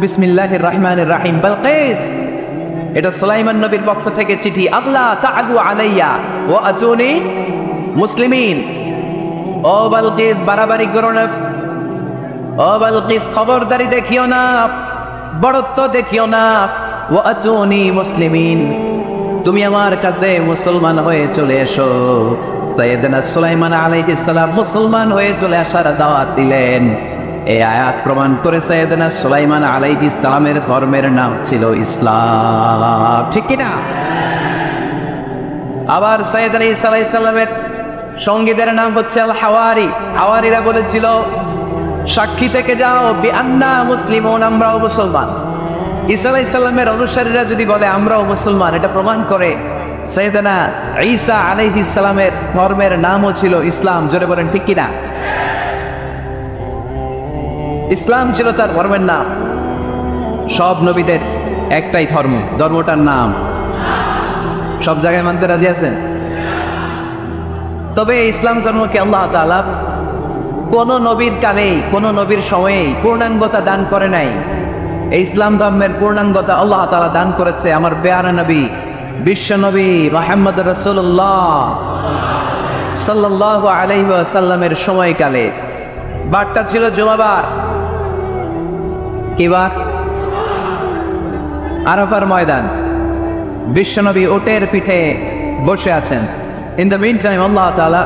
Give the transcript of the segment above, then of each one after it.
বিসমিল্লাহির রহমানির রহিম। বালকিস, এটা সুলাইমান নবীর পক্ষ থেকে চিঠি। আল্লাহ তাআলু আলাইয়া ওয়া আতুনি মুসলিমিন। ও বালকিস, বাড়াবাড়ি করো না। ও বালকিস, খবরদারি দেখিও না, বড়ত্ব দেখিও না। ওয়া আতুনি মুসলিমিন, তুমি আমার কাছে মুসলমান হয়ে চলে এসো। সাইয়েদনা সুলাইমান আলাইহিস সালাম মুসলমান হয়ে চলে আসার দাওয়াত দিলেন। এই আয়াত প্রমাণ করে সাইয়েদনা সুলাইমান আলাইহিস সালামের ধর্মের নাম ছিল ইসলাম, ঠিক কি না? আবার সাইয়েদনা ঈসা আলাইহিস সালামের সঙ্গীদের নাম হচ্ছে আল হাওয়ারি। হাওয়ারিরা বলেছিল, সাক্ষী থেকে যাও বিআন্না মুসলিমুন, আমরাও মুসলমান। ঈসা আলাইহিস সালামের অনুসারীরা যদি বলে আমরাও মুসলমান, এটা প্রমাণ করে সাইয়েদনা ঈসা আলাইহিস সালামের ধর্মের নামও ছিল ইসলাম। জোরে বলেন ঠিক কি না? ইসলাম ছিল তার ধর্মের নাম। সব নবীদের একটাই ধর্ম, ধর্মটার নাম সব জায়গায় মানতে রাজি আছেন? তবে ইসলাম ধর্মকে আল্লাহ তাআলা কোন নবীর কালেই, কোন নবীর সময়েই পূর্ণাঙ্গতা দান করে নাই। এই ইসলাম ধর্মের পূর্ণাঙ্গতা আল্লাহ তাআলা দান করেছে আমার পেয়ারা নবী, বিশ্ব নবী মুহাম্মদ রাসূলুল্লাহ সাল্লাল্লাহু আলাইহি ওয়াসাল্লামের সময়কালে। বারটা ছিল জুমাবার। কি বার? আরাফার ময়দান। বিশ্বনবী উটের পিঠে বসে আছেন। ইন দ্য মিন টাইম আল্লাহ তাআলা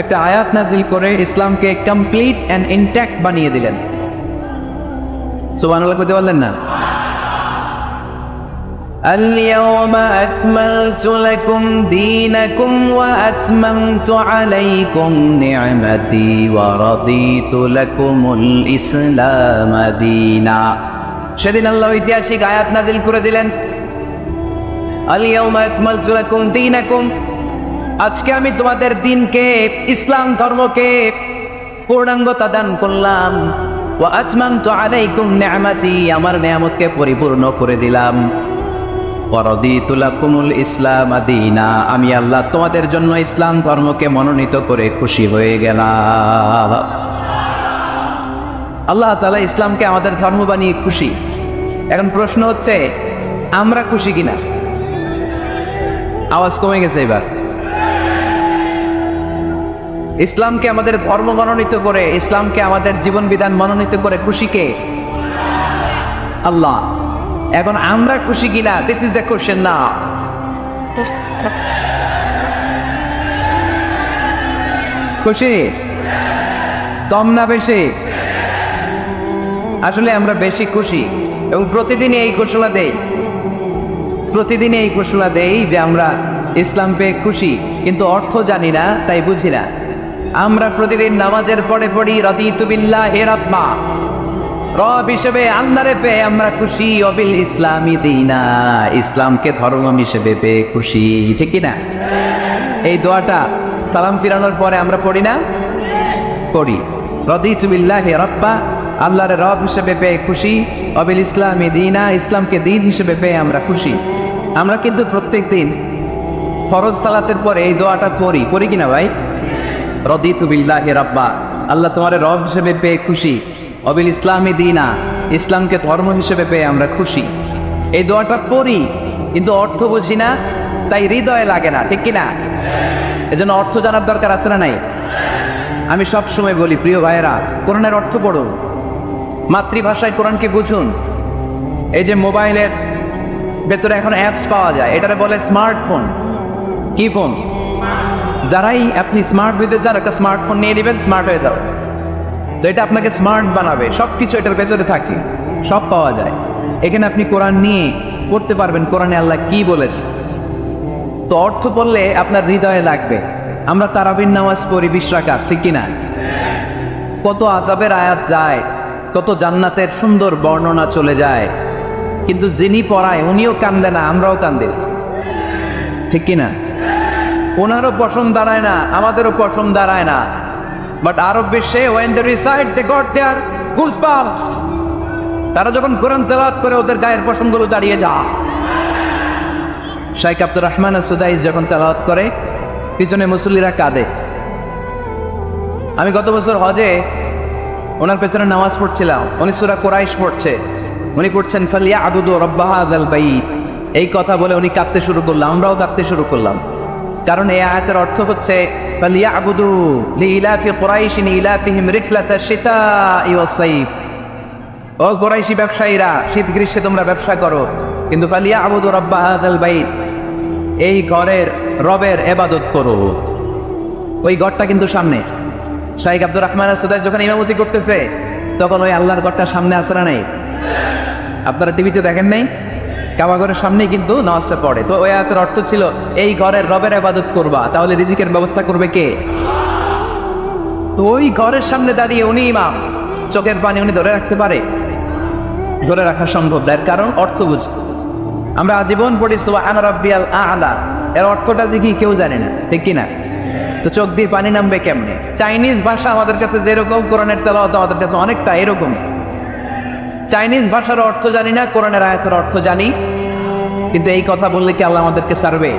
একটা আয়াত নাযিল করে ইসলামকে কমপ্লিট এন্ড ইনট্যাক্ট বানিয়ে দিলেন। সুবহানাল্লাহ কইতে পারলেন না? اليوم أكملت لكم دينكم وأتممت عليكم نعمتي ورضيت لكم الإسلام دينا। সেদিন আল্লাহ ঐতিহাসিক আয়াত নাযিল করে দিলেন, اليوم أكملت لكم دينكم, আজকে আমি তোমাদের দিনকে, ইসলাম ধর্মকে পূর্ণাঙ্গতা দান করলাম। وأتممت عليكم نعمتي, আমার নিয়ামতকে পরিপূর্ণ করে দিলাম। ওয়ারাদিতু লাকুমুল ইসলাম দীনা, আমি আল্লাহ তোমাদের জন্য ইসলাম ধর্মকে মনোনীত করে খুশি হয়ে গেলাম। আল্লাহ তাআলা ইসলামকে আমাদের ধর্ম বানিয়ে খুশি। এখন প্রশ্ন হচ্ছে, আমরা খুশি কিনা? আওয়াজ কমে গেছে এবার। ইসলামকে আমাদের ধর্ম মনোনীত করে, ইসলামকে আমাদের জীবন বিধান মনোনীত করে খুশি কে? আল্লাহ। এখন আমরা খুশি কিনা? দিস ইজ দ্য কোশ্চেন না। খুশি? কম না বেশি? আসলে আমরা বেশি খুশি, এবং প্রতিদিন এই ঘোষণা দেই, প্রতিদিন এই ঘোষণা দেই যে আমরা ইসলাম পেয়ে খুশি, কিন্তু অর্থ জানি না, তাই বুঝি না। আমরা প্রতিদিন নামাজের পরে পড়ি রাদিতু বিল্লাহি রাব্বা, রব হিসেবে আল্লাহরে পেয়ে আমরা খুশি। অবিল ইসলামি দীনা, ইসলামকে ধর্ম হিসেবে পেয়ে খুশি, ঠিক কি না? এই দোয়াটা সালাম ফিরানোর পরে আমরা পড়ি না? পড়ি। রাদিতু বিল্লাহি রাব্বা, আল্লাহরে রব হিসেবে পেয়ে খুশি। অবিল ইসলামি দীনা, ইসলামকে দিন হিসেবে পেয়ে আমরা খুশি। আমরা কিন্তু প্রত্যেক দিন ফরজ সালাতের পরে এই দোয়াটা পড়ি, পড়ি কিনা ভাই? রাদিতু বিল্লাহি রাব্বা, আল্লাহ তোমার রব হিসেবে পেয়ে খুশি। অবিল ইসলামি দীনা, ইসলামকে ধর্ম হিসেবে পেয়ে আমরা খুশি। এই দোয়াটা পড়ি, কিন্তু অর্থ বুঝি না, তাই হৃদয়ে লাগে না, ঠিক কিনা? এজন্য অর্থ জানার দরকার আছে না নাই? আমি সব সময় বলি, প্রিয় ভাইয়েরা, কোরআনের অর্থ পড়ুন, মাতৃভাষায় কোরআনকে বুঝুন। এই যে মোবাইলের ভেতরে এখন অ্যাপস পাওয়া যায়, এটারে বলে স্মার্টফোন। কি ফোন? যারাই আপনি স্মার্ট হইতে চান, একটা স্মার্টফোন নিয়ে নেবেন, স্মার্ট হয়ে যাবে। তো এটা আপনাকে স্মার্ট বানাবে। সবকিছু এটার ভেতরে থাকে, সব পাওয়া যায়। এখানে আপনি কোরআন নিয়ে পড়তে পারবেন, কোরআনে আল্লাহ কি বলেছে। তো অর্থ পড়লে আপনার হৃদয়ে লাগবে। আমরা তারাবির নামাজ পড়ি 20 রাকাত, ঠিক কিনা? কত আযাবের আয়াত যায়, কত জান্নাতের সুন্দর বর্ণনা চলে যায়, কিন্তু যিনি পড়ায় উনিও কান্দে না, আমরাও কান্দি, ঠিক কিনা? ওনারও পশম দাঁড়ায় না, আমাদেরও পশম দাঁড়ায় না। বাট আরব বিশ্বে when they recite they got their goosebumps, তারা যখন কোরআন তেলাওয়াত করে ওদের গায়ের পশমগুলো দাঁড়িয়ে যায়। শাইখ আব্দুর রহমান আস-সুদাইস যখন তেলাওয়াত করে, পিছনে মুসল্লিরা কাঁদে। আমি গত বছর হজে ওনার পেছনে নামাজ পড়ছিলাম, উনি সূরা কুরাইশ পড়ছে। উনি পড়ছেন ফালিয়াবুদু রাব্বা হাযাল বাইত। এই কথা বলে উনি কাঁদতে শুরু করলাম, আমরাও কাঁদতে শুরু করলাম। কারণ এই আয়াতের অর্থ হচ্ছে ফালিয়াবুদু লিইলাফি কুরাইশিন ইলাফিহিম রিহলাতাশ শিতাই ওয়াস সাইফ। ও কুরাইশি ব্যবসায়ীরা, শীত গ্রীষ্মে তোমরা ব্যবসা করো, কিন্তু ফালিয়াবুদু রাব্বা হাযাল বাইত, এই ঘরের রবের ইবাদত করো। ওই ঘরটা কিন্তু সামনে। শাইখ আব্দুর রহমান আস-সুদাইস যখন ইমামতি করতেছে তখন ওই আল্লাহর ঘরটা সামনে আছে না নাই? আপনারা টিভিতে দেখেন নাই? কাবা ঘরের সামনেই কিন্তু নামাজটা পড়ে। তো ওই আয়াতের অর্থ ছিল এই ঘরের রবের ইবাদত করবা, তাহলে রিজিকের ব্যবস্থা করবে কে? তো ওই ঘরের সামনে দাঁড়িয়ে উনি ইমাম, চোখের পানি উনি ধরে রাখতে পারে? ধরে রাখা সম্ভব না, এর কারণ অর্থ বুঝি। আমরা আজীবন পড়ি সুবহান রাব্বিয়াল আ'লা, এর অর্থটা কি কেউ জানে না, ঠিক কিনা? তো চোখ দিয়ে পানি নামবে কেমনে? চাইনিজ ভাষা আমাদের কাছে যেরকম, কোরআনের তেলাওয়াত আমাদের কাছে অনেকটা এরকম। চাইনিজ ভাষার অর্থ জানি না, কোরআনের আয়াতের অর্থ জানি, কিন্তু এই কথা বললে কি আল্লাহ আমাদেরকে ছাড়বে?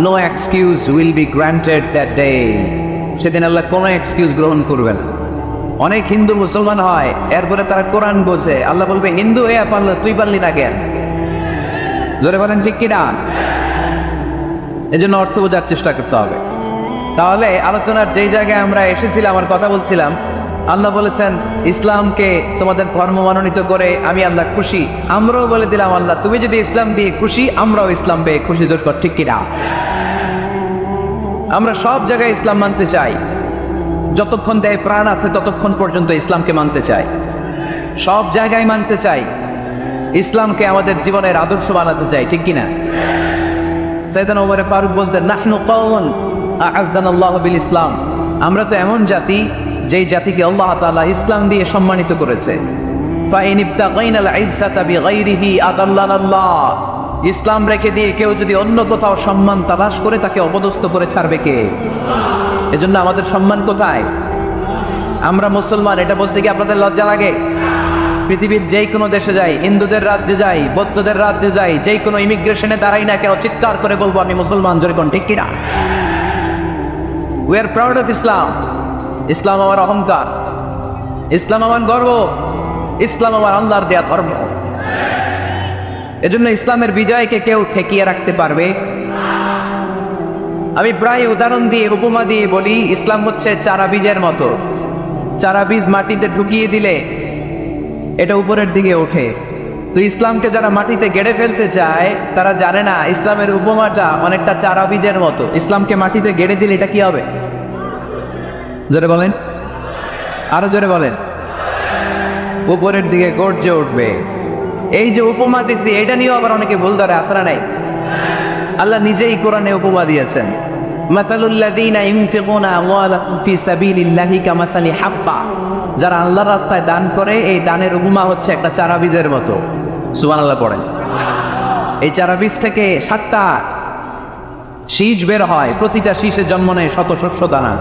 No excuse will be granted that day. সেদিন আল্লাহ কোনো এক্সকিউজ গ্রহণ করবেন। অনেক হিন্দু মুসলমান হয়, এরপরে তারা কোরআন বোঝে, আল্লাহ বলবে হিন্দু হয়ে পারলো, তুই পারলি না কেন? জোরে বলেন ঠিক কিনা? এই জন্য অর্থ বোঝার চেষ্টা করতে হবে। তাহলে আলোচনার যেই জায়গায় আমরা এসেছিলাম, আমার কথা বলছিলাম, আল্লাহ বলেছেন ইসলামকে তোমাদের ধর্ম মনোনীত করে আমি আল্লাহ খুশি। আমরাও বলে দিলাম আল্লাহ তুমি যদি ইসলাম দিয়ে খুশি, আমরাও ইসলাম পেয়ে খুশি। দরকার ঠিক কিনা? আমরা সব জায়গায় ইসলাম মানতে চাই, যতক্ষণ দেহে প্রাণ আছে ততক্ষণ পর্যন্ত ইসলামকে মানতে চাই, সব জায়গায় মানতে চাই, ইসলামকে আমাদের জীবনের আদর্শ বানাতে চাই, ঠিক কিনা? সাইয়েদনা ওমর ফারুক বলতেন নাহনু কওমুন আ'আজ্জানাল্লাহু বিল ইসলাম, আমরা তো এমন জাতি যেই জাতিকে আল্লাহ তাআলা ইসলাম দিয়ে সম্মানিত করেছে। ফাইন ইবতাগাইনাল ইজ্জাতা বিগাইরিহি আদাল্লানাল্লাহ, ইসলাম রেখে দিয়ে কেউ যদি অন্য কোথাও সম্মান তালাশ করে তাকে অপদস্থ করে ছাড়বে কে? এজন্য আমাদের সম্মান কোথায়? আমরা মুসলমান, এটা বলতে কি আপনাদের লজ্জা লাগে? পৃথিবীর যেই কোনো দেশে যাই, হিন্দুদের রাজ্যে যাই, বৌদ্ধদের রাজ্যে যাই, যেই কোনো ইমিগ্রেশনে দাঁড়াই না কেন, চিৎকার করে বলবো আমি মুসলমান। জোরে কোন ঠিক কিনা? We are proud of Islam. ইসলাম আমার অহংকার, ইসলাম আমার গর্ব, ইসলাম আমার আল্লাহর দেয়া ধর্ম। এজন্য ইসলামের বিজয়কে কেউ ঠেকিয়ে রাখতে পারবে? আমি প্রায় উদাহরণ দিয়ে, উপমা দিয়ে বলি, ইসলাম হচ্ছে চারা বীজের মতো। চারা বীজ মাটিতে ঢুকিয়ে দিলে এটা উপরের দিকে ওঠে। তো ইসলামকে যারা মাটিতে গেড়ে ফেলতে চায় তারা জানে না ইসলামের উপমাটা অনেকটা চারা বীজের মতো। ইসলামকে মাটিতে গেড়ে দিলে এটা কি হবে? জোরে বলেন, আরো জোরে বলেন। উপরের দিকে গর্জে উঠবে। এই যে উপমা দিছি, এটা নিয়েও আবার অনেকে ভুল ধরে, আসরা নাই। আল্লাহ নিজেই কোরআনে উপমা দিয়েছেন, মাসালুল্লাযীনা ইউনফিকুনা আমওয়ালাহুম ফি সাবিলিল্লাহি কামাসালি হাব্বা, যারা আল্লাহর রাস্তায় দান করে এই দানের উপমা হচ্ছে একটা চারা বীজের মতো। সুবহানাল্লাহ পড়েন। এই চারা বীজ থেকে 7টা শীষ বের হয়, প্রতিটা শীষে জন্ম নেয় শত শস্য দানা।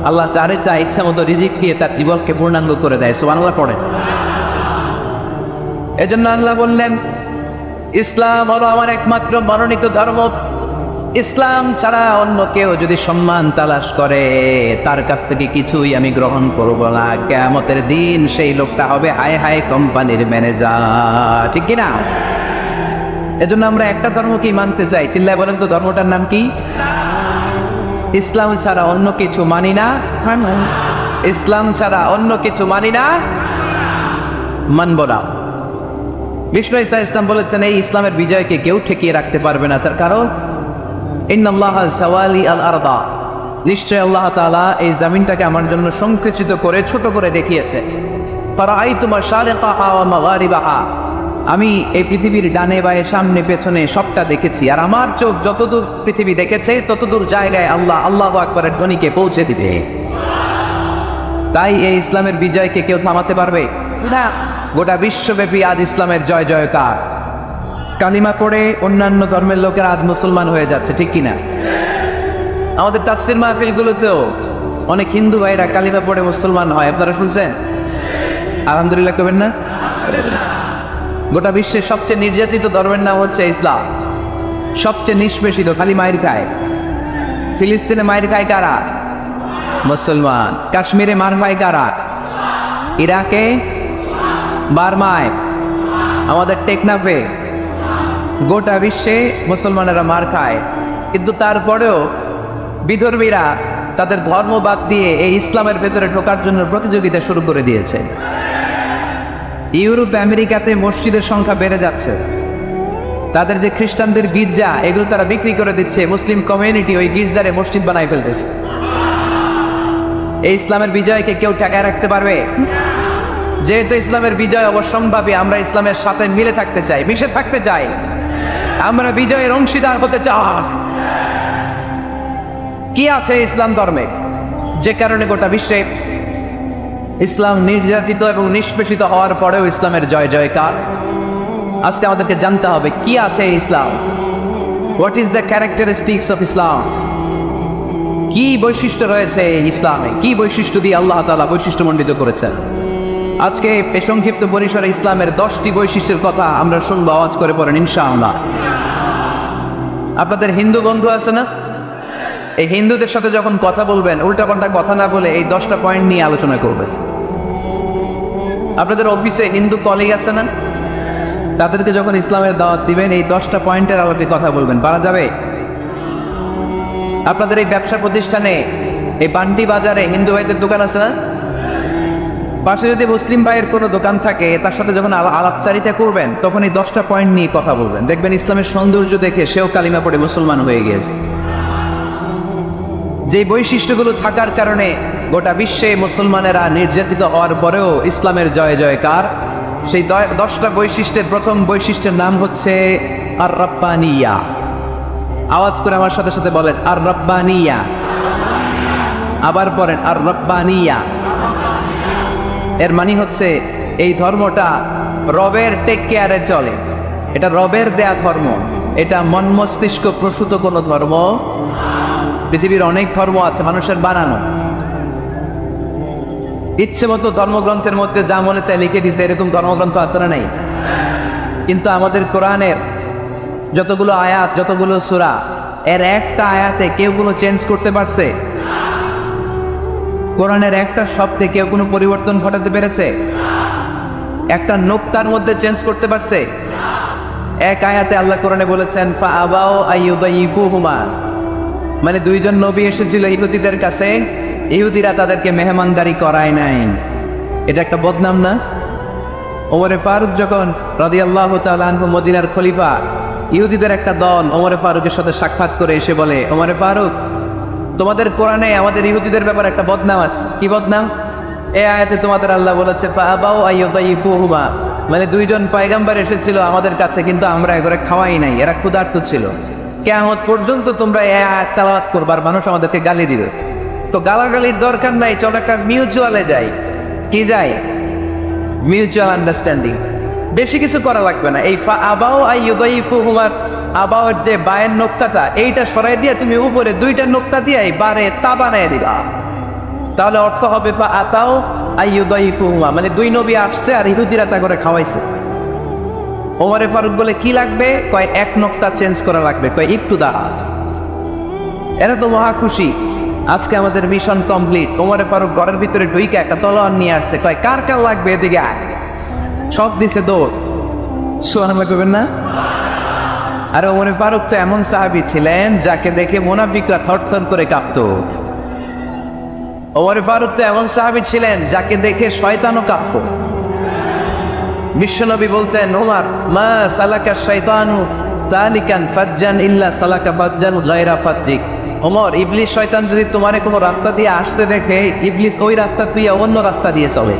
আল্লাহ চারে চায় ইচ্ছা মতো রিজিক দিয়ে তার জীবনকে পূর্ণাঙ্গ করে দেয়। সুবহানাল্লাহ পড়েন। এজন্য আল্লাহ বললেন ইসলাম হলো আমার একমাত্র মনোনীত ধর্ম। ইসলাম ছাড়া অন্য কেউ যদি সম্মান তালাশ করে তার কাছ থেকে কিছুই আমি গ্রহণ করব না। কিয়ামতের দিন সেই লোকটা হবে হায় হায় কোম্পানির ম্যানেজার, ঠিক কিনা? এজন্য আমরা একটা ধর্মকেই মানতে চাই। চিল্লায় বলেন তো ধর্মটার নাম কি? ইসলাম ছাড়া অন্য কিছু মানি না, ইসলাম ছাড়া অন্য কিছু মানি না, মানব না। বিষ্ণু ঈসা ইসলাম বলেছেন এই ইসলামের বিজয়কে কেউ ঠেকিয়ে রাখতে পারবে না। তার কারণ ইন্নাল্লাহা সাওয়ালি আল আরদা, নিশ্চয় আল্লাহ তাআলা এই জমিনটাকে আমার জন্য সংকুচিত করে ছোট করে দেখিয়েছে। ফারাআইতু মাশারিকাহা ওয়া মাগারিবাহা, আমি এই পৃথিবীর ডানে বায়ে সামনে পেছনে সবটা দেখেছি। আর আমার চোখ যতদূর পৃথিবী দেখেছে ততদূর জায়গায় আল্লাহ আল্লাহু আকবারের ধ্বনিকে পৌঁছে দিবে। তাই এই ইসলামের বিজয়কে কেউ থামাতে পারবে না। গোটা বিশ্বব্যাপী আজ ইসলামের জয় জয়কার। কালিমা পড়ে অন্যান্য ধর্মের লোকেরা আজ মুসলমান হয়ে যাচ্ছে, ঠিক কিনা? আমাদের তাফসীর মাহফিলগুলোতেও অনেক হিন্দু ভাইরা কালিমা পড়ে মুসলমান হয়, আপনারা শুনছেন? আলহামদুলিল্লাহ করবেন না? গোটা বিশ্বের সবচেয়ে নির্যাতিত ধর্মের নাম হচ্ছে ইসলাম, সবচেয়ে নিষ্পেষিত, খালি মায়ের খায়। ফিলিস্তিনে মায়ের খায় কারা? মুসলমান। কাশ্মীরে মার খায় কারা? ইরাকে, বার্মায়, আমাদের টেকনাফে গোটা বিশ্বে মুসলমানেরা মার খায়, কিন্তু তারপরেও বিধর্মীরা তাদের ধর্ম বাদ দিয়ে এই ইসলামের ভেতরে ঢোকার জন্য প্রতিযোগিতা শুরু করে দিয়েছে। ইউরোপ আমেরিকাতে মসজিদের সংখ্যা বেড়ে যাচ্ছে, তাদের যে খ্রিস্টানদের গির্জা এগুলো তারা বিক্রি করে দিচ্ছে, মুসলিম কমিউনিটি ওই গির্জারে মসজিদ বানাই ফেলতেছে। এই ইসলামের বিজয়কে কেউ ঠেকায় রাখতে পারবে? যেহেতু ইসলামের বিজয় অবশ্যম্ভাবী, আমরা ইসলামের সাথে মিলে থাকতে চাই, মিশে থাকতে চাই, আমরা বিজয়ের অংশীদার হতে চাই। কি আছে ইসলাম ধর্মে যে কারণে গোটা বিশ্বে ইসলাম নির্যাতিত এবং নিষ্পেষিত হওয়ার পরেও ইসলামের জয় জয়কার? আজকে আমাদেরকে জানতে হবে কি আছে ইসলাম। What is the characteristics of Islam? কি বৈশিষ্ট্য রয়েছে ইসলামে, কি বৈশিষ্ট্য দিয়ে আল্লাহ তাআলা বৈশিষ্ট্যমণ্ডিত করেছেন? আজকে এই সংক্ষিপ্ত পরিসরে ইসলামের 10টি বৈশিষ্ট্যের কথা আমরা শুনবো, আওয়াজ করে পড়েন ইনশাআল্লাহ। আপনাদের হিন্দু বন্ধু আছে না? এই হিন্দুদের সাথে যখন কথা বলবেন উল্টাপাল্টা কথা না বলে এই 10টা পয়েন্ট নিয়ে আলোচনা করবেন। আপনাদের অফিসে হিন্দু কলিগ আছে না? তাদেরকে যখন ইসলামের দাওয়াত দিবেন এই 10টা পয়েন্টের আলোকে কথা বলবেন, পারা যাবে? আপনাদের এই ব্যবসা প্রতিষ্ঠানে এই বান্ডি বাজারে হিন্দু ভাইদের দোকান আছে না? পাশে যদি মুসলিম ভাইয়ের কোনো দোকান থাকে তার সাথে যখন আলাপচারিতা করবেন তখন এই 10টা পয়েন্ট নিয়ে কথা বলবেন, দেখবেন ইসলামের সৌন্দর্য দেখে সেও কালিমা পড়ে মুসলমান হয়ে গিয়েছে। যে বৈশিষ্ট্যগুলো থাকার কারণে গোটা বিশ্বে মুসলমানেরা নির্যাতিত হওয়ার পরেও ইসলামের জয় জয়কার, সেই 10টা বৈশিষ্ট্যের প্রথম বৈশিষ্ট্যের নাম হচ্ছে আর রাব্বানিয়া। আওয়াজ করে আমার সাথে সাথে বলেন আর রাব্বানিয়া। আবার পড়েন আর রাব্বানিয়া। এর মানে হচ্ছে এই ধর্মটা রবের টেক কেয়ারে চলে, এটা রবের দেয়া ধর্ম, এটা মন মস্তিষ্ক প্রসূত কোনো ধর্ম। পৃথিবীর অনেক ধর্ম আছে মানুষের বানানো, ইচ্ছে মতো ধর্মগ্রন্থের মধ্যে যা মনে চায় লিখে দিছে, এরকম ধর্মগ্রন্থ আছে না নাই? কিন্তু আমাদের কোরআনের যতগুলো আয়াত, যতগুলো সূরা, এর একটা আয়াতে কেউ কোনো চেঞ্জ করতে পারছে? কোরআনের একটা শব্দে কেউ কোনো পরিবর্তন ঘটাতে পেরেছে? একটা নোক্তার মধ্যে চেঞ্জ করতে পারছে? এক আয়াতে আল্লাহ কোরআনে বলেছেন ফাআবাউ আইয়ুদাইফুহুমা, মানে দুইজন নবী এসেছিল ইহুদিদের কাছে, ইহুদিরা তাদেরকে মেহমানদারি করায় নাই। এটা একটা বদনাম না? ওমরে ফারুক যখন রাদিয়াল্লাহু তাআলা আনহু মদিনার খলিফা, ইহুদিদের একটা দল ওমরে ফারুকের সাথে সাক্ষাৎ করে এসে বলে, ওমরে ফারুক, তোমাদের কোরআনে আমাদের ইহুদিদের ব্যাপারে একটা বদনাম আছে। কি বদনাম? এই আয়াতে তোমাদের আল্লাহ বলেছে ফাআবাউ আইয়ুদাইফুহুমা, মানে দুইজন পয়গম্বর এসেছিল আমাদের কাছে কিন্তু আমরা এগুলো খাওয়াই নাই, এরা ক্ষুধার্ত ছিল। কিয়ামত পর্যন্ত তোমরা এই আয়াত তেলাওয়াত করবার, মানুষ আমাদেরকে গালি দিবে। তো গালাগালির দরকার নাই, চলো একটা মিউচুয়ালে যাই। কি যাই? Mutual understanding. বেশি কিছু করা লাগবে না। এই ফাআবাউ আইয়ুদাইফুহুমার আবাউর যে বায়ের নোক্তাটা, এইটা সরাই দিয়ে তুমি উপরে 2টা নোক্তা দিয়ে বারে তা বানায় দিবা, তাহলে অর্থ হবে ফাআতাউ আইয়ুদাইফুহুমা, মানে দুই নবী আসছে আর ইহুদিরা তা করে খাওয়াইছে। ওমরে ফারুক বলে কি লাগবে? কয় এক নোক্তা চেঞ্জ করা লাগবে। কয় একটু দাঁড়া। এরা তো মহা খুশি, আজকে আমাদের মিশন কমপ্লিট। ওমরে ফারুক ঘরের ভিতরে ঢুইকে একটা তলোয়ার নিয়ে আসছে, কয় কার কার লাগবে এদিকে আয়। সব দিছে দৌড়। সুবহানাল্লাহ কইবেন না? আর ওমরে ফারুক তো এমন সাহাবী ছিলেন যাকে দেখে মুনাফিকরা থরথর করে কাঁপতো। ওমরে ফারুক তো এমন সাহাবী ছিলেন যাকে দেখে শয়তানও কাঁপতো। বিশ্বনবী বলতেন, ওমর মা সালাকা শাইতানু সালিকান ফাজ্জান ইল্লা সালাকা ফাজ্জান গায়রা ফাজ্জিক। ওমর, ইবলিস শয়তান যদি তোমারে কোনো রাস্তা দিয়ে আসতে দেখে, ইবলিস ওই রাস্তা দিয়ে অন্য রাস্তা দিয়ে চলে।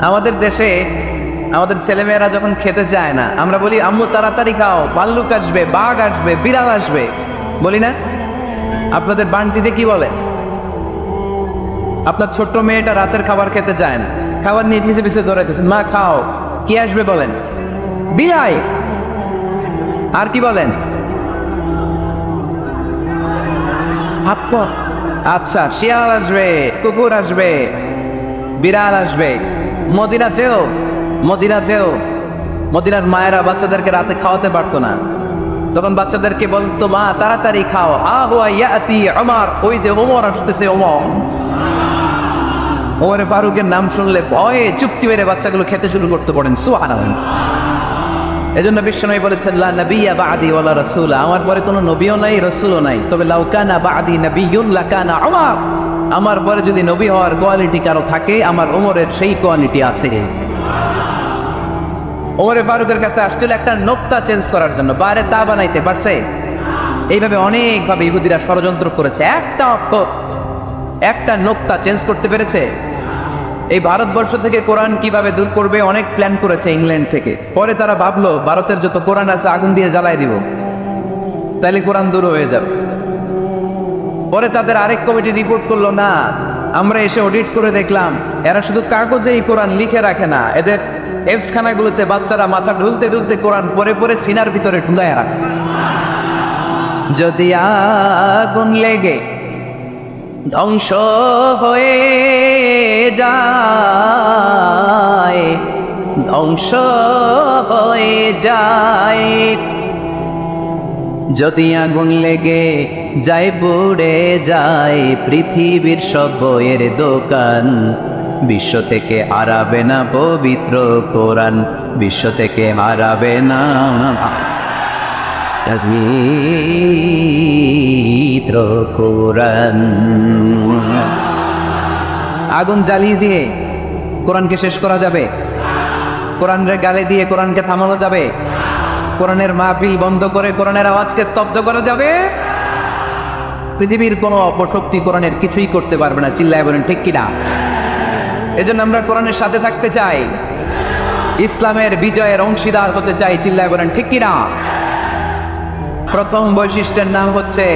আমাদের দেশে আমাদের ছেলেমেয়েরা যখন খেতে চায় না, আমরা বলি আম্মু তাড়াতাড়ি খাও, ভাল্লুক আসবে, বাঘ আসবে, বিড়াল আসবে, বলি না? আপনাদের বান্টিতে কি বলে? আপনার ছোট্ট মেয়েটা রাতের খাবার খেতে চায় না, খাবার নিয়ে পিছিয়ে পিছিয়ে দৌড়াইতেছেন, মা খাও, কি আসবে বলেন? বিড়াল। আর কি বলেন? আচ্ছা, শিয়াল আসবে, কুকুর আসবে, বিড়াল আসবে। মদিনাতেও মদিনার মায়েরা বাচ্চাদেরকে রাতে খাওয়াতে পারতো না, তখন বাচ্চাদেরকে বলতো মা তাড়াতাড়ি খাও, আহুয়া ইয়াতি ওমর, ওই যে ওমর আসতেছে, ওমর। ওমরে ফারুকের নাম শুনলে ভয়ে চুপটি মেরে বাচ্চাগুলো খেতে শুরু করতে পড়েন সুবহানাল্লাহ। এজন্য বিশ্বনবী বলেছেন লা নাবিয়্যা বা'দি ওয়ালা রাসূলা, আমার পরে কোনো নবীও নাই রাসূলও নাই, তবে লাউ কানা বা'দি নাবিয়্যুন লাকানা উমর, আমার পরে যদি নবী হওয়ার কোয়ালিটি কারো থাকে আমার ওমরের সেই কোয়ালিটি আছে। ওমরে ফারুকের কাছে আসছিল একটা নোক্তা চেঞ্জ করার জন্য, বাইরে তা বানাইতে পারছে? এইভাবে অনেকভাবে ইহুদিরা ষড়যন্ত্র করেছে, একটা অক্ষর একটা নোক্তা চেঞ্জ করতে পেরেছে? এই ভারতবর্ষ থেকে কোরআন কিভাবে দূর করবে অনেক প্ল্যান করেছে ইংল্যান্ড থেকে। পরে তারা ভাবলো ভারতের যত কোরআন আছে আগুন দিয়ে জ্বালাই দিব, তাহলে কোরআন দূর হয়ে যাবে। পরে তাদের আরেক কমিটি রিপোর্ট করলো, না আমরা এসে অডিট করে দেখলাম এরা শুধু কাগজে এই কোরআন লিখে রাখে না, এদের এফসখানাগুলোতে বাচ্চারা মাথা ঢুলতে ঢুলতে কোরআন পরে পরে সিনার ভিতরে ঢুলায় রাখে। যদি আগুন লেগে ধ্বংস হয়ে যায়, ধ্বংস হয়ে যায়, যদি আগুন লেগে যায় পুড়ে যায় পৃথিবীর সব বইয়ের দোকান, বিশ্ব থেকে হারাবে না পবিত্র কোরআন, বিশ্ব থেকে হারাবে না পবিত্র কোরআন। আগুন জ্বালিয়ে দিয়ে কোরআনকে শেষ করা যাবে? কোরআনের গালে দিয়ে কোরআনকে থামানো যাবে? কোরআনের মাহফিল বন্ধ করে কোরআনের আওয়াজকে স্তব্ধ করা যাবে? পৃথিবীর কোনো অপশক্তি কোরআনের কিছুই করতে পারবে না। চিল্লায় বলেন ঠিক কিনা? এজন্য আমরা কোরআনের সাথে থাকতে চাই, ইসলামের বিজয়ের অংশীদার হতে চাই। চিল্লায় বলেন ঠিক কিনা? প্রথম বৈশিষ্ট্যের নাম হচ্ছে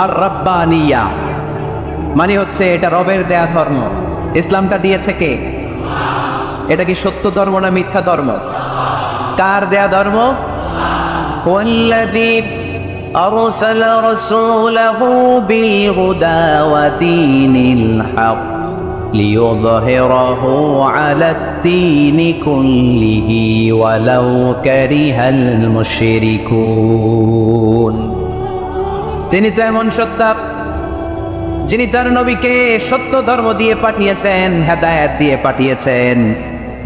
আর রাব্বানিয়া, মানে হচ্ছে এটা রবের দেয়া ধর্ম। ইসলামটা দিয়েছে কে? এটা কি সত্য ধর্ম না মিথ্যা ধর্ম? কার দেয়া ধর্ম? ওয়াল্লাযী আরসালা রাসূলাহু বিল হুদা ওয়া দীনিল হক লিইয়ুযহিরাহু আলাদ দীনি কুল্লিহি ওয়ালাউ কারিহাল মুশরিকুন। তিনি তো এমন সত্তা যিনি তার নবীকে সত্য ধর্ম দিয়ে পাঠিয়েছেন, হেদায়েত দিয়ে পাঠিয়েছেন।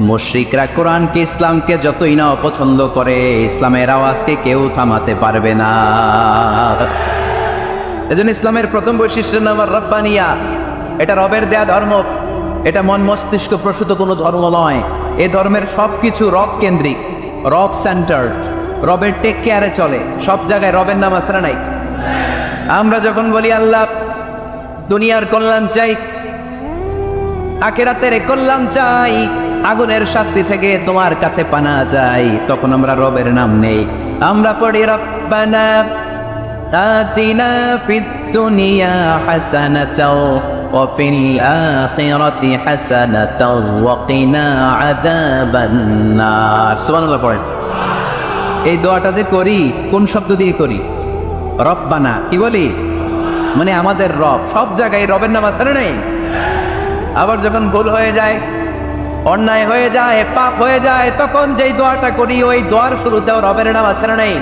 মুশরিকরা কোরআনকে ইসলামকে যতই না অপছন্দ করে, ইসলামের আওয়াজকে কেউ থামাতে পারবে না। এজন্য ইসলামের প্রথম বৈশিষ্ট্যের নাম রব্বানিয়া, এটা রবের দেয়া ধর্ম। এটা মন মস্তিষ্ক প্রসূত কোনো ধর্ম নয়। এই ধর্মের সবকিছু রব কেন্দ্রিক, রব সেন্টার্ড, রবের টেক কেয়ারে চলে। সব জায়গায় রবের নাম আছে না নাই? আমরা যখন বলি আল্লাহ দুনিয়ার কল্যাণ চাই, আখিরাতের কল্যাণ চাই, আগুনের শাস্তি থেকে তোমার কাছে পানা চাই, তখন আমরা রবের নাম নেই। আমরা পড়ি রব্বানা আতিনা ফিদ দুনিয়া হাসানাতাও ওয়া ফিল আখিরাতি হাসানাতাও ওয়া কিনা আযাবান নার। সুবহানাল্লাহ পড়েন। এই দোয়াটা যে করি কোন শব্দ দিয়ে করি? রব্বানা। কি বলি? মানে আমাদের রব। সব জায়গায় রবের নাম আছে না নাই? আবার যখন ভুল হয়ে যায়, অন্যায় হয়ে যায়, পাপ হয়ে যায়, তখন যেই দোয়াটা করি ওই দোয়ার শুরুতেও রবের নাম আছে না নাই?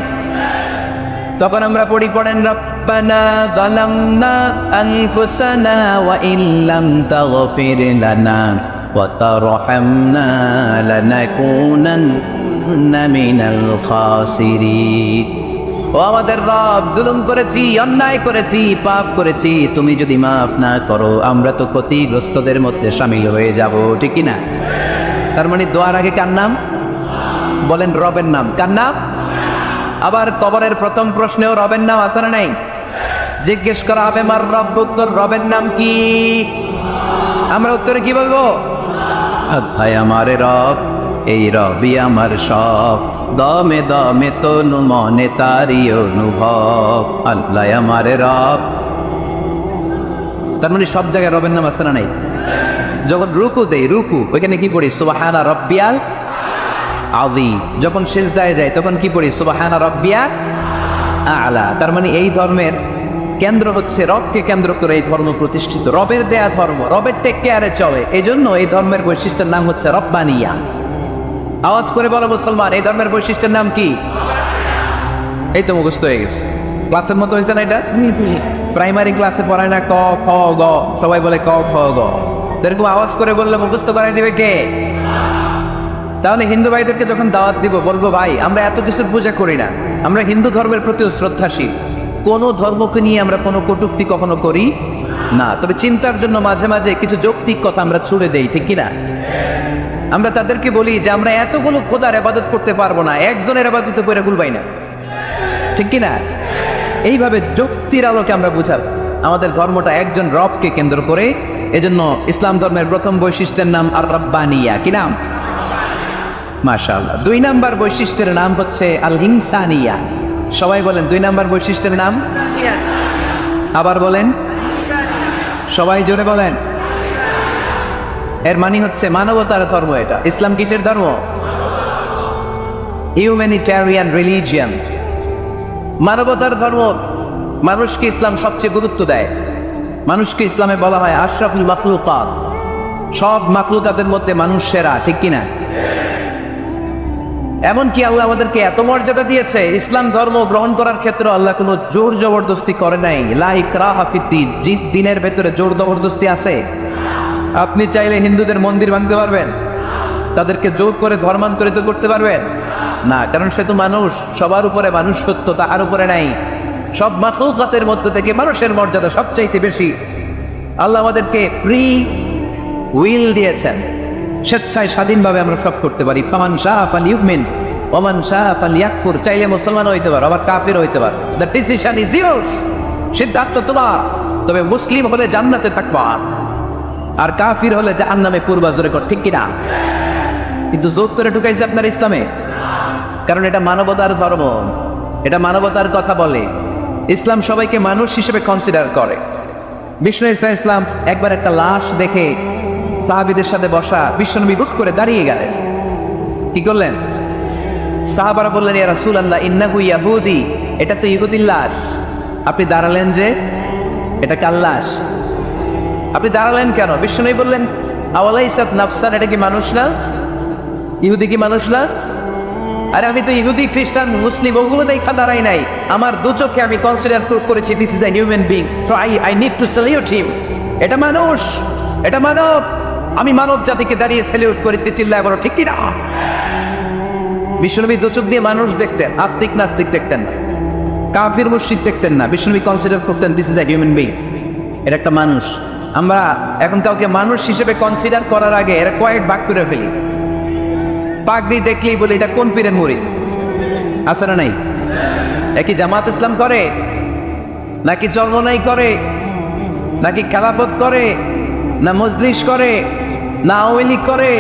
তখন আমরা পড়েন রব্বানা যালামনা আনফুসানা ওয়া ইল্লাম তাগফির লানা ওয়া তারহামনা লানাকুনান্না মিনাল খাসিরিন। ও আমাদের রব, জুলুম করেছি, অন্যায় করেছি, পাপ করেছি, তুমি যদি মাফ না করো আমরা তো ক্ষতিগ্রস্তদের মধ্যে শামিল হয়ে যাব। ঠিক কি না? তার মানে দোয়ার আগে কার নাম? বলেন রবের নাম। কার নাম? আবার কবরের প্রথম প্রশ্নেও রবের নাম আছে না নাই? জিজ্ঞেস করা হবে মার রব্বুক, তোর রবের নাম কি? আমরা উত্তরে কি বলবো? ভাই আমার রব, এই রবি আমার সব, দমে দমে তনু মনে তারি অনুভব, আল্লাহ আমার রব। তার মানে সব জায়গায় রবের নাম আছে না নাই? যখন রুকু দেই, রুকু ওইখানে কি পড়ি? সুবহানা রাব্বিয়াল আযীম। যখন সিজদায় যাই তখন কি পড়ি? সুবহানা রাব্বিয়াল আ'লা। তার মানে এই ধর্মের কেন্দ্র হচ্ছে রবকে কেন্দ্র করে এই ধর্ম প্রতিষ্ঠিত, রবের দেয়া ধর্ম, রবের টেক কেয়ারে চলে। এই জন্য এই ধর্মের বৈশিষ্ট্যের নাম হচ্ছে রব্বানিয়া। আওয়াজ করে বলো মুসলমান, এই ধর্মের বৈশিষ্ট্যের নাম কি? এই তো মুখস্থ হয়ে গেছে। ক্লাসের মতো হয়েছে না এটা? প্রাইমারি ক্লাসে পড়ায় না ক খ গ, সবাই বলে ক খ গ। এরকম আওয়াজ করে বললে মুখস্থ করাই দিবে কে? তাহলে হিন্দু ভাইদেরকে যখন দাওয়াত দিব বলবো, ভাই আমরা এত কিছুর পূজা করি না, আমরা হিন্দু ধর্মের প্রতিও শ্রদ্ধাশীল, কোনো ধর্মকে নিয়ে আমরা কোনো কটূক্তি কখনো করি না, তবে চিন্তার জন্য মাঝে মাঝে কিছু যৌক্তিক কথা আমরা ছুড়ে দেই, ঠিক কিনা? আমরা তাদেরকে বলি যে আমরা এতগুলো খোদার ইবাদত করতে পারবো না, একজনের ইবাদতে পড়ে গুলবাই না, ঠিক কিনা? এইভাবে যুক্তির আলোকে আমরা বুঝাব আমাদের ধর্মটা একজন রবকে কেন্দ্র করে। এজন্য ইসলাম ধর্মের প্রথম বৈশিষ্ট্যের নাম আর রাব্বানিয়া। কি নাম? মাশাআল্লাহ। 2 নাম্বার বৈশিষ্ট্যের নাম হচ্ছে আল ইনসানিয়া। সবাই বলেন 2 নাম্বার বৈশিষ্ট্যের নাম। আবার বলেন, সবাই জোরে বলেন। এর মানে হচ্ছে মানবতার ধর্ম। এটা ইসলাম কিসের ধর্ম? হিউম্যানিটেরিয়ান রিলিজিয়ান, মানবতার ধর্ম। মানুষকে ইসলাম সবচেয়ে গুরুত্ব দেয়। মানুষকে ইসলামে বলা হয় আশরাফুল মাখলুকাত, সব মাখলুকাতের মধ্যে মানুষ সেরা, ঠিক কিনা? এমনকি আল্লাহ আমাদেরকে এত মর্যাদা দিয়েছে, ইসলাম ধর্ম গ্রহণ করার ক্ষেত্রে আল্লাহ কোনো জোর জবরদস্তি করে নাই। লা ইকরাহা ফিদ্দীন, দিনের ভেতরে জোর জবরদস্তি আছে? আপনি চাইলে হিন্দুদের মন্দির ভাঙতে পারবেন? তাদেরকে জোর করে ধর্মান্তরিত করতে পারবেন না, কারণ সে তো মানুষ, সবার উপরে মানুষ সত্য, তার উপরে নাই। সব মাখলুকাতের মধ্যে থেকে মানুষের মর্যাদা সবচাইতে বেশি। আল্লাহ আমাদেরকে ফ্রি উইল দিয়েছেন, স্বেচ্ছায় স্বাধীনভাবে আমরা সব করতে পারি। ফামান শাআ ফালইউমিন ওয়া মান শাআ ফালইয়াকফুর। চাইলে মুসলমান হইতে পারো, আবার কাফির হইতে পারো। দ্য ডিসিশন ইজ ইয়োর্স, সিদ্ধান্ত তোমার। তবে মুসলিম হলে জান্নাতে থাকবা, আর কাফির হলে জাহান্নামে পূর্বা। জোরে কর, ঠিক কিনা? কিন্তু জোর করে ঢুকাইছে আপনার ইসলামে, কারণ এটা মানবতার ধর্ম, এটা মানবতার কথা বলে। ইসলাম সবাইকে মানুষ হিসেবে কনসিডার করে। বিষ্ণু ঈসা ইসলাম একবার একটা লাশ দেখে সাহাবীদের সাথে বসা, বিশ্বনবী হুট করে দাঁড়িয়ে গেলেন। কি করলেন? সাহাবারা বললেন, ইয়া রাসূলুল্লাহ ইন্নাহু ইয়াহুদি, এটা তো ইহুদির লাশ। আপনি দাঁড়ালেন যে, এটা কার লাশ? আপনি দাঁড়ালেন কেন? বিশ্বনবী বললেন, আওয়ালাইসাত নাফসান, এটা কি মানুষ না? ইহুদি কি মানুষ না? আরে আমি তো ইহুদি, খ্রিস্টান, মুসলিম ওগুলো দেখা দাঁড়াই নাই, আমার দু চোখে আমি কনসিডার করেছি this is a human being, so I need to salute হিম। এটা মানুষ, এটা মানব, আমি মানব জাতিকে দাঁড়িয়ে স্যালিউট করেছি। চিল্লায় বলো, ঠিক কিনা? বিশ্বনবী দু চোখ দিয়ে মানুষ দেখতেন, আস্তিক নাস্তিক দেখতেন না, কাফির মুশরিক দেখতেন না। বিশ্বনবী কনসিডার করতেন this is a human being, এটা একটা মানুষ। আমরা এখন কাউকে মানুষ হিসেবে কনসিডার করার আগে এরা কয়েক ভাগ করে ফেলি। পাগড়ি দেখলেই বলি এটা কোন পীরের মুরিদ, আছে না নাই? একই জামাত ইসলাম করে, নাকি চরমনাই করে, নাকি খেলাফত করে, না মজলিস করে, না আওয়ামী লীগ করে,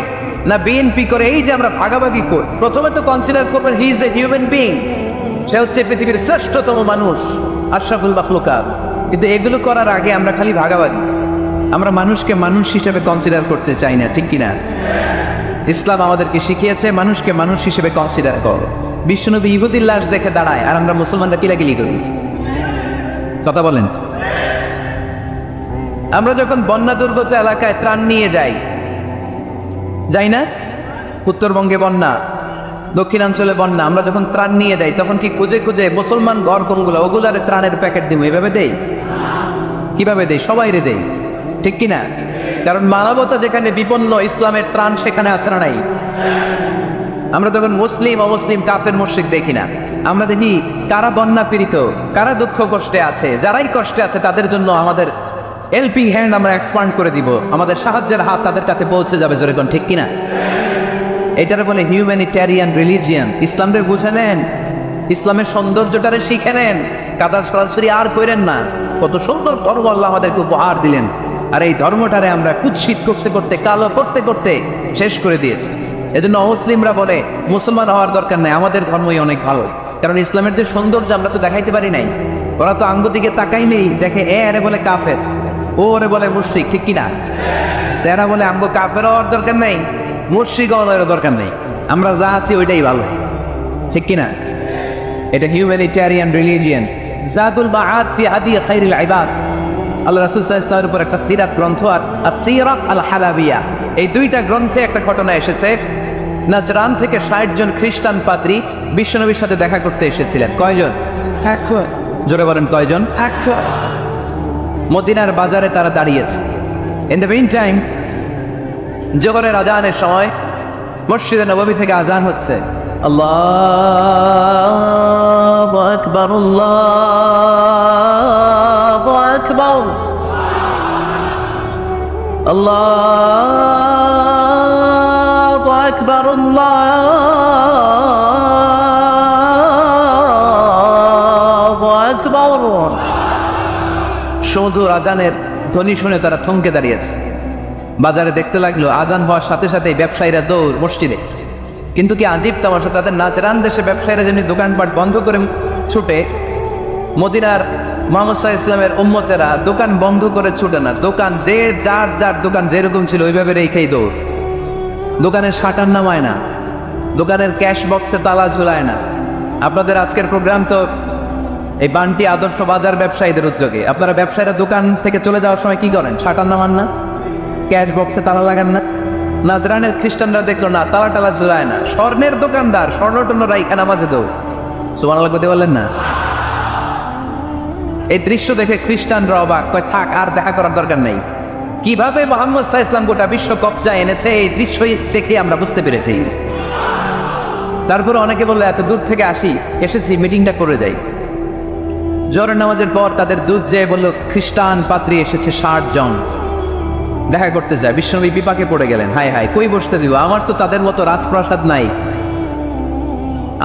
না বিএনপি করে? এই যে আমরা ভাগাভাগি করি, প্রথমে তো কনসিডার করবেন he is a human being, সে হচ্ছে পৃথিবীর শ্রেষ্ঠতম মানুষ, আশরাফুল মাখলুকাত। কিন্তু এগুলো করার আগে আমরা খালি ভাগাভাগি, আমরা মানুষকে মানুষ হিসেবে কনসিডার করতে চাই না, ঠিক কিনা? ইসলাম আমাদেরকে শিখিয়েছে মানুষকে মানুষ হিসেবে কনসিডার করো। বিশ্বনবী ইহুদির লাশ দেখে দাঁড়ায়, আর আমরা মুসলমানরা কিলাকিলি করি। কথা বলেন। আমরা যখন বন্যা দুর্গত এলাকায় ত্রাণ নিয়ে যাই না? উত্তরবঙ্গে বন্যা, দক্ষিণাঞ্চলে বন্যা, আমরা যখন ত্রাণ নিয়ে যাই তখন কি খুঁজে খুঁজে মুসলমান ঘর কোনগুলো, ওগুলার ত্রাণের প্যাকেট দিব? এভাবে দেই? কিভাবে দেই? সবাই রে দেই, ঠিক কিনা? কারণ মানবতা যেখানে বিপন্ন, ইসলামের ত্রাণ সেখানে আছে না নাই? আমরা তখন মুসলিম অমুসলিম কাফের মুশরিক দেখি না, আমরা দেখি কারা বন্যা পীড়িত, কারা দুঃখ কষ্টে আছে। যারাই কষ্টে আছে তাদের জন্য আমাদের হেল্পিং হ্যান্ড আমরা এক্সপান্ড করে দিব, আমাদের সাহায্যের হাত তাদের কাছে পৌঁছে যাবে। জোরে কোন, ঠিক কিনা? এটারে বলে হিউম্যানিটেরিয়ান রিলিজিয়ান। ইসলামরে বুঝে নেন, ইসলামের সৌন্দর্যটারে শিখে নেন, কাদা সরাসরি আর করেন না। কত সুন্দর ধর্ম আল্লাহ আমাদেরকে উপহার দিলেন, আর এই ধর্মটারে আমরা কুৎসিত করতে করতে, কালো করতে করতে শেষ করে দিয়েছি। এজন্য অমুসলিমরা বলে মুসলমান হওয়ার দরকার নাই, আমাদের ধর্মই অনেক ভালো। কারণ ইসলামের যে সৌন্দর্য আমরা তো দেখাইতে পারি নাই। ওরা তো আঙ্গ দিকে তাকাই নেই, দেখে এরে বলে কাফের, ও ওরে বলে মুশরিক, ঠিক কিনা? এরা বলে আঙ্গ কাফের হওয়ার দরকার নাই, মুশরিক হওয়ার দরকার নেই, আমরা যা আছি ওইটাই ভালো, ঠিক কিনা? এটা হিউম্যানিটেরিয়ান রিলিজিয়ান। জাদুল মাআদ ফি হাদি খায়রিল ইবাদ, আল্লাহ রাসূল সাল্লাল্লাহু আলাইহি ওয়াসাল্লামের উপর একটা সিরাত গ্রন্থ আর সিরাত আল হালাবিয়া, এই দুইটা গ্রন্থে একটা ঘটনা এসেছে। নাজরান থেকে 60 জন খ্রিস্টান পাদ্রী বিশ্বনবীর সাথে দেখা করতে এসেছিলেন। কয়জন? 100। জোরে বলেন, কয়জন? 100। মদিনার বাজারে তারা দাঁড়িয়েছে। ইন দ্য মিন টাইম জোহরের আজানের সময় মসজিদে নববী থেকে আজান হচ্ছে, আল্লাহু আকবার আল্লাহু আকবার আল্লাহু আকবার আল্লাহু আকবার। সুমধুর আজানের ধ্বনি শুনে তারা থমকে দাঁড়িয়েছে। বাজারে দেখতে লাগলো আজান হওয়ার সাথে সাথে ব্যবসায়ীরা দৌড় মসজিদে। কিন্তু কি আজীব তামাশা, তাদের নাচরান দেশে ব্যবসায়ীরা যেমনি দোকানপাট বন্ধ করে ছুটে, মদিনার মুহাম্মদ সাল্লাল্লাহু আলাইহি ওয়াসাল্লামের উম্মতেরা দোকান বন্ধ করে ছুটে না, দোকান যে যার যার দোকান যেরকম ছিল ওইভাবে রেখেই দৌড়। দোকানের শাটার নামায় না, দোকানের ক্যাশ বক্সে তালা ঝুলায় না। আপনাদের আজকের প্রোগ্রাম তো এই বান্টি আদর্শ বাজার ব্যবসায়ীদের উদ্যোগে। আপনারা ব্যবসায়ীরা দোকান থেকে চলে যাওয়ার সময় কি করেন? শাটার নামান না, ক্যাশ বক্সে তালা লাগান না। নাজরানের খ্রিস্টানরা দেখলো না, তালা টালা ঝুলায় না। স্বর্ণের দোকানদার স্বর্ণ টর্ণ রাইখা নামাজে দৌড়। সুবহানাল্লাহ করতে বললেন না? এই দৃশ্য দেখে খ্রিস্টানরা অবাক, কয় থাক আর দেখা করার দরকার নেই। কিভাবে মুহাম্মদ সাল্লাল্লাহু আলাইহি ওয়াসাল্লাম গোটা বিশ্ব কবজায় এনেছে এই দৃশ্য দেখে আমরা বুঝতে পেরেছি। তারপরে অনেকে বললো এত দূর থেকে এসেছি মিটিংটা করে যাই। জোহরের নামাজের পর তাদের দুধ যেয়ে বললো খ্রিস্টান পাদ্রী এসেছে 60 জন দেখা করতে যায়। বিশ্বনবী বিপাকে পড়ে গেলেন, হায় হায় কই বসতে দিব, আমার তো তাদের মতো রাজপ্রাসাদ নাই,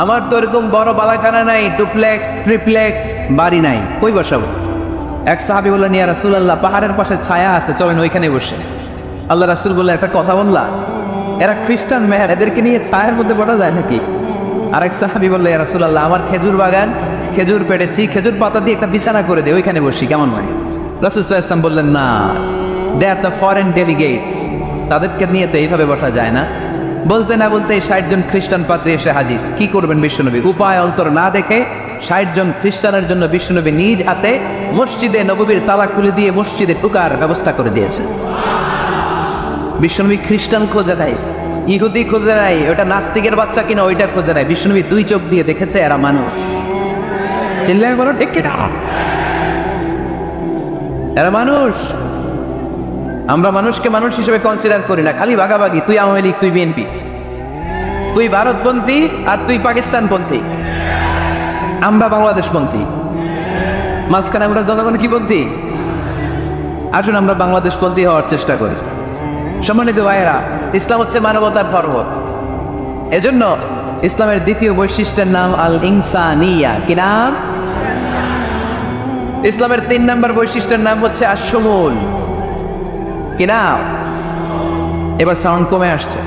আমার তো এরকম বড় বালাখানা নাই, ডুপ্লেক্স ট্রিপ্লেক্স বাড়ি নাই, কই বসাবো? এক সাহাবী বললেন, ইয়া রাসূলুল্লাহ পাহাড়ের পাশে ছায়া আছে, চলেন ওইখানে বসে। আল্লাহ রাসূল বললেন, একটা কথা বললা, এরা খ্রিস্টান মেহর, এদেরকে নিয়ে ছায়ার মধ্যে বসা যায় নাকি? আরেক সাহাবী বললেন, ইয়া রাসূলুল্লাহ আমার খেজুর বাগান, খেজুর পেড়েছি, খেজুর পাতা দিয়ে একটা বিছানা করে দে, ওইখানে বসি, কেমন হয়? রাসূল সাল্লাল্লাহু আলাইহি ওয়াসাল্লাম বললেন, না, দে আর দ্য ফরেন ডেলিগেটস, তাদেরকে নিয়ে তো এইভাবে বসা যায় না। বলতে না বলতে 60 জন খ্রিস্টান পাদ্রী এসে হাজির। কি করবেন বিশ্বনবী? উপায় অন্তর না দেখে 60 জন খ্রিস্টানের জন্য বিশ্বনবী নিজ হাতে মসজিদে নববীর তালা খুলে দিয়ে মসজিদে ঢোকার ব্যবস্থা করে দিয়েছে। বিশ্বনবী খ্রিস্টান খোঁজে নাই, ইহুদি খোঁজে নাই, ওটা নাস্তিকের বাচ্চা কিনা ওইটা খোঁজে নাই। বিশ্বনবী 2 চোখ দিয়ে দেখেছে এরা মানুষ। চিল্লায় বলো ঠিক কিনা? এরা মানুষ। আমরা মানুষকে মানুষ হিসেবে কনসিডার করি না, খালি ভাগাভাগি, তুই আওয়ামী লীগ, তুই বিএনপি, তুই ভারতপন্থী আর তুই পাকিস্তানপন্থী, আমরা বাংলাদেশপন্থী। মাঝখানে আমরা জনগণ কি পন্থী? আসুন আমরা বাংলাদেশপন্থী হওয়ার চেষ্টা করি। সম্মানিত ভাইয়েরা, ইসলাম হচ্ছে মানবতার ধর্ম। এজন্য ইসলামের দ্বিতীয় বৈশিষ্ট্যের নাম আল ইনসানিয়া। কি নাম? ইসলামের 3 নম্বর বৈশিষ্ট্যের নাম হচ্ছে আশ-শুমুল। কি নাম? এবার সাউন্ড কমে আসছে,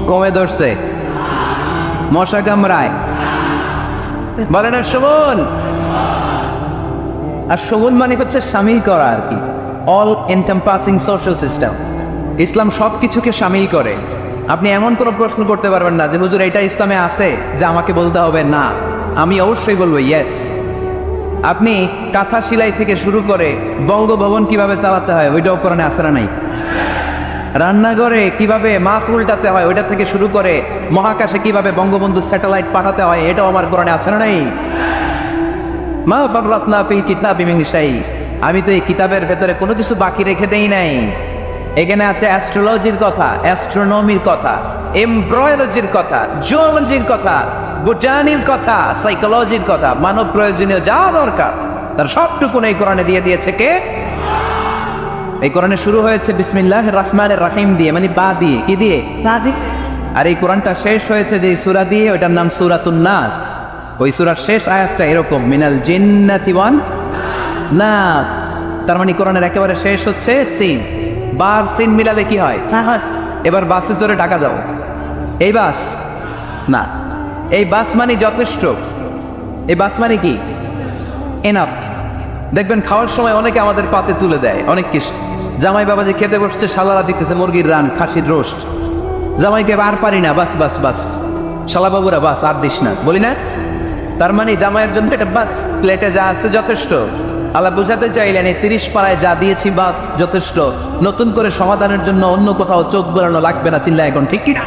কমে ধরছে, মশা কামড়ায়, বলেন আশ-শুমুল। আশ-শুমুল মানে হচ্ছে শামিল করা আর কি, অল এনকম্পাসিং সোশ্যাল সিস্টেম। ইসলাম সব কিছুকে শামিল করে। আপনি এমন কোনো প্রশ্ন করতে পারবেন না যে হুজুর এটা ইসলামে আছে যে আমাকে বলতে হবে না, আমি অবশ্যই বলবো ইয়েস। আপনি কাঁথা সেলাই থেকে শুরু করে বঙ্গভবন কিভাবে চালাতে হয় ওইটাও কোরআনে আছে না নাই? রান্নাঘরে কিভাবে মাছ উল্টাতে হয় ওইটা থেকে শুরু করে মহাকাশে কিভাবে বঙ্গবন্ধু স্যাটেলাইট পাঠাতে হয় এটাও আমার কোরআনে আছে না নাই? মা ফাররাতনা ফিল কিতাবি মিন শাই, আমি তো এই কিতাবের ভেতরে কোনো কিছু বাকি রেখে দেই নাই। এখানে আছে অ্যাস্ট্রোলজির কথা, অ্যাস্ট্রোনমির কথা, এমব্রয়লজির কথা, জিওলজির কথা, বোটানির কথা, সাইকোলজির কথা, মানব প্রয়োজনীয় যা দরকার তার সবটুকু এই কোরআনে দিয়ে দিয়েছে কে? এই কোরআনে শুরু হয়েছে বিসমিল্লাহির রহমানির রহিম দিয়ে, মানে বা দিয়ে। কি দিয়ে? বা দিয়ে। আর এই কোরআনটা শেষ হয়েছে যে সূরা দিয়ে, ওটার নাম সূরাতুন নাস। ওই সূরার শেষ আয়াতটা এরকম, মিনাল জিন্নাতি ওয়ান নাস। তার মানে কোরআনের একেবারে শেষ হচ্ছে সিন। বার সিন মিলালে কি হয়? এবার বাসে চড়ে ঢাকা যাও, এই বাস না, এই বাস মানে যথেষ্ট, এই বাস মানে কি? এনাফ। দেখবেন খাওয়ার সময় অনেকে আমাদের পাতে তুলে দেয় অনেক কিছু। জামাই বাবা যে খেতে বসছে, শালারা দেখতেছে মুরগির রান, খাসির রোস্ট, জামাইকে আর পারি না, বাস বাস বাস, শালা বাবুরা বাস আর দিস না, বলি না? তার মানে জামাইয়ের জন্য এটা বাস, প্লেটে যা আছে যথেষ্ট। আল্লাহ বুঝাতে চাইলেন এই 30 পাড়ায় যা দিয়েছি বাস যথেষ্ট, নতুন করে সমাধানের জন্য অন্য কোথাও চোখ বোলানো লাগবে না। চিল্লা এখন ঠিক কি না?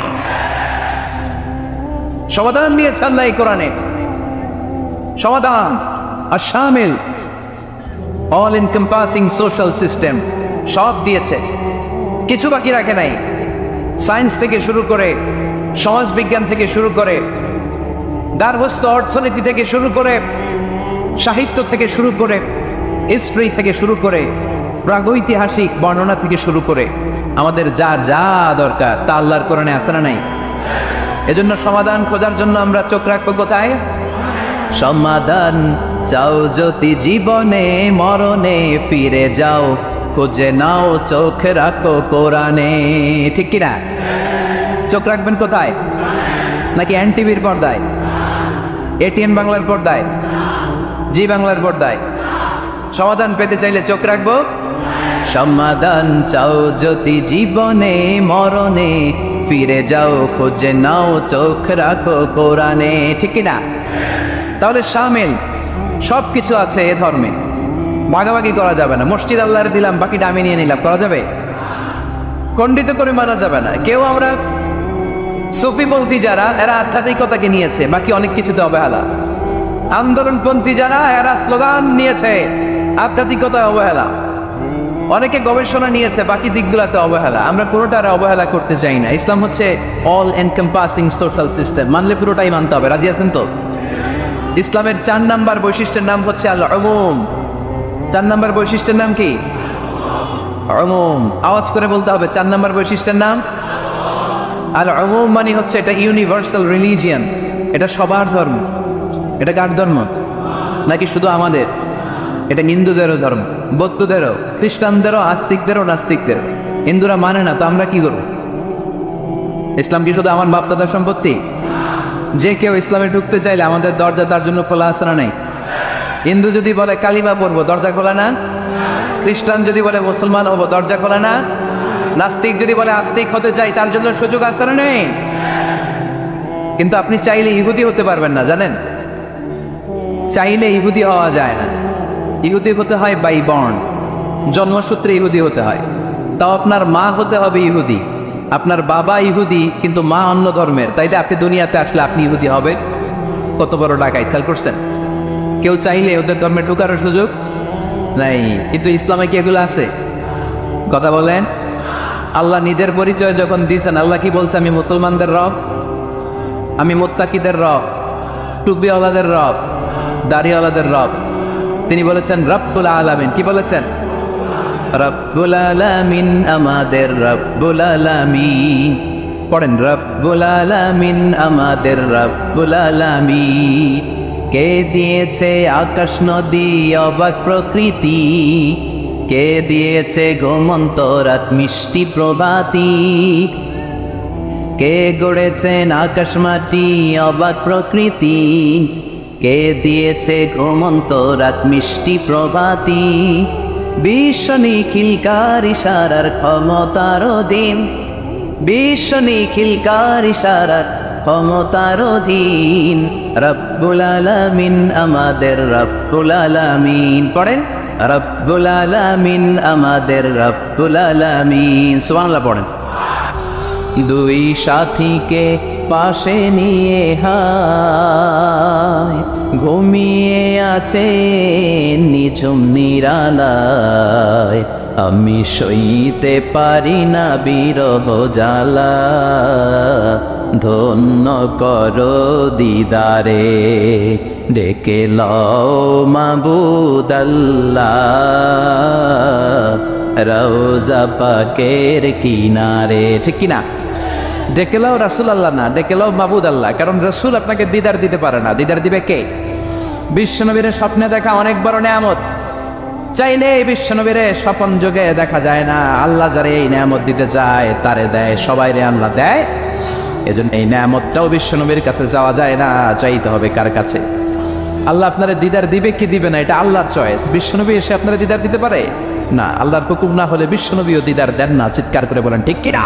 সমাধান দিয়েছে আল্লাহ এই কোরআনে, সমাধান আর শামিল, অল এনকম্পাসিং সোশ্যাল সিস্টেম সব দিয়েছে। কিছু বাকি রাখে নাই। সায়েন্স থেকে শুরু করে, সমাজ বিজ্ঞান থেকে শুরু করে, গার্হস্থ্য অর্থনীতি থেকে শুরু করে, সাহিত্য থেকে শুরু করে, হিস্ট্রি থেকে শুরু করে, প্রাগৈতিহাসিক বর্ণনা থেকে শুরু করে আমাদের যা যা দরকার তা আল্লাহর কোরআনে আছে না নাই? এজন্য সমাধান খোঁজার জন্য আমরা চোখ রাখবো কোথায়? সমাধান চাও যদি জীবনে মরণে ফিরে যাও, খুঁজে নাও চোখ রাখো কোরআনে। ঠিক কিনা? চোখ রাখবেন কোথায়? নাকি এনটিভির পর্দায়, এটিএন বাংলার পর্দায়, জি বাংলার পর্দায়? সমাধান পেতে চাইলে চোখ রাখবো। সমাধান চাও যদি জীবনে মরণে ফিরে যাও, খুঁজে নাও চোখ রাখো কোরআনে। ঠিক কিনা? তাহলে শামিল সবকিছু আছে এ ধর্মে, ভাগাভাগি করা যাবে না। মসজিদ আল্লাহরে দিলাম, বাকিটা আমি নিয়ে নিলাম, করা যাবে? খণ্ডিত করে মানা যাবে না। কেউ আমরা সুফিপন্থী যারা, এরা আধ্যাত্মিকতাকে নিয়েছে, বাকি অনেক কিছুতে অবহেলা। আন্দোলনপন্থী যারা, এরা স্লোগান নিয়েছে, আধ্যাত্মিকতায় অবহেলা। অনেকে গবেষণা নিয়েছে, বাকি দিকগুলোতে অবহেলা। আমরা পুরোটার অবহেলা করতে চাই না। ইসলাম হচ্ছে অল এনকম্পাসিং সোশ্যাল সিস্টেম, মানলে পুরোটাই মানতে হবে। রাজি আছেন তো? ইসলামের 4 নাম্বার বৈশিষ্ট্যের নাম হচ্ছে আল উমুম। 4 নাম্বার বৈশিষ্ট্যের নাম কি? উমুম। আওয়াজ করে বলতে হবে, 4 নাম্বার বৈশিষ্ট্যের নাম আল উমুম। মানে হচ্ছে এটা ইউনিভার্সাল রিলিজিয়ান, এটা সবার ধর্ম। এটা কার ধর্ম? নাকি শুধু আমাদের? এটা হিন্দুদেরও ধর্ম, বৌদ্ধদেরও, খ্রিস্টানদেরও, আস্তিকদেরও, নাস্তিকদেরও। হিন্দুরা মানে না তো আমরা কি করব? ইসলাম কি শুধু আমার বাপ দাদার সম্পত্তি? যে কেউ ইসলামে ঢুকতে চাইলে আমাদের দরজা তার জন্য খোলা আছে না নাই? হিন্দু যদি বলে কালিমা পড়বো, দরজা খোলা না? খ্রিস্টান যদি বলে মুসলমান হবো, দরজা খোলা না? নাস্তিক যদি বলে আস্তিক হতে চাই, তার জন্য সুযোগ আছে না নেই? কিন্তু আপনি চাইলে ইহুদি হতে পারবেন না, জানেন? চাইলে ইহুদি হওয়া যায় না। ইহুদি হতে হয় বাই বর্ন, জন্মসূত্রে ইহুদি হতে হয়। তাও আপনার মা হতে হবে ইহুদি, আপনার বাবা ইহুদি কিন্তু মা অন্য ধর্মের, তাইলে আপনি দুনিয়াতে আসলে আপনি ইহুদি হবে। কত বড় ডাকাই, খেয়াল করছেন? কেউ চাইলে ওদের ধর্মে ঢোকার সুযোগ নাই। কিন্তু ইসলামে কি এগুলো আছে? কথা বলেন। আল্লাহ নিজের পরিচয় যখন দিয়েছেন, আল্লাহ কি বলছে? আমি মুসলমানদের রব, আমি মুত্তাকিদের রব, টুপিওয়ালাদের রব, দাড়িওয়ালাদের রব। তিনি বলেছেন রব্বুল আলামিন। কি বলেছেন? রব্বুল আলামিন, আমাদের রব্বুল আলামিন। পড়েন, রব্বুল আলামিন, আমাদের রব্বুল আলামিন। কে দিয়েছে আকাশ নদী অবাক প্রকৃতি, কে দিয়েছে ঘুমন্ত রাত মিষ্টি প্রভাতী, কে গড়েছেন আকাশ মাটি অবাক প্রকৃতি, কে দিয়েছে ঘুমন্ত রাত মিষ্টি প্রভাতী, বিশ্ব নিখিলকার ইশারার ক্ষমতার অধীন, বিশ্ব নিখিলকার ইশারার ক্ষমতার অধীন, রব্বুল আলামিন, আমাদের রব্বুল আলামিন। পড়েন, রব্বুল আলামিন, আমাদের রব্বুল আলামিন। সুবহানাল্লাহ পড়েন। দুই সাথীকে পাশে নিয়ে হায় ঘুমিয়ে আছে নিঝুম নিরালায়, আমি সইতে পারি না বিরহ জ্বালা, ধন্য করো দিদারে, ডেকে লও মাবুদ আল্লাহ, রওজা পাকের কিনারে। ঠিক কিনা? ডেকে লাও রাসূল আল্লাহ না, ডেকে লাও মাবুদ আল্লাহ। কারণ রাসূল আপনাকে দিদার দিতে পারে না, দিদার দিবে কে? বিশ্বনবীর স্বপ্নে দেখা অনেক বড় নেয়ামত, চাইলে এই বিশ্বনবীরে স্বপন যোগে দেখা যায় না। আল্লাহ যারে এই নেয়ামত দিতে চায় তারে দেয়, সবাই রে আল্লাহ দেয়। এজন্য এই নেয়ামতটাও বিশ্বনবীর কাছে যাওয়া যায় না, চাইতে হবে কার কাছে? আল্লাহ আপনারে দিদার দিবে কি দিবে না, এটা আল্লাহর চয়েস। বিশ্বনবী এসে আপনারা দিদার দিতে পারে না। আল্লাহর হুকুম না হলে বিশ্বনবীও দিদার দেন না। চিৎকার করে বলেন ঠিক কিনা?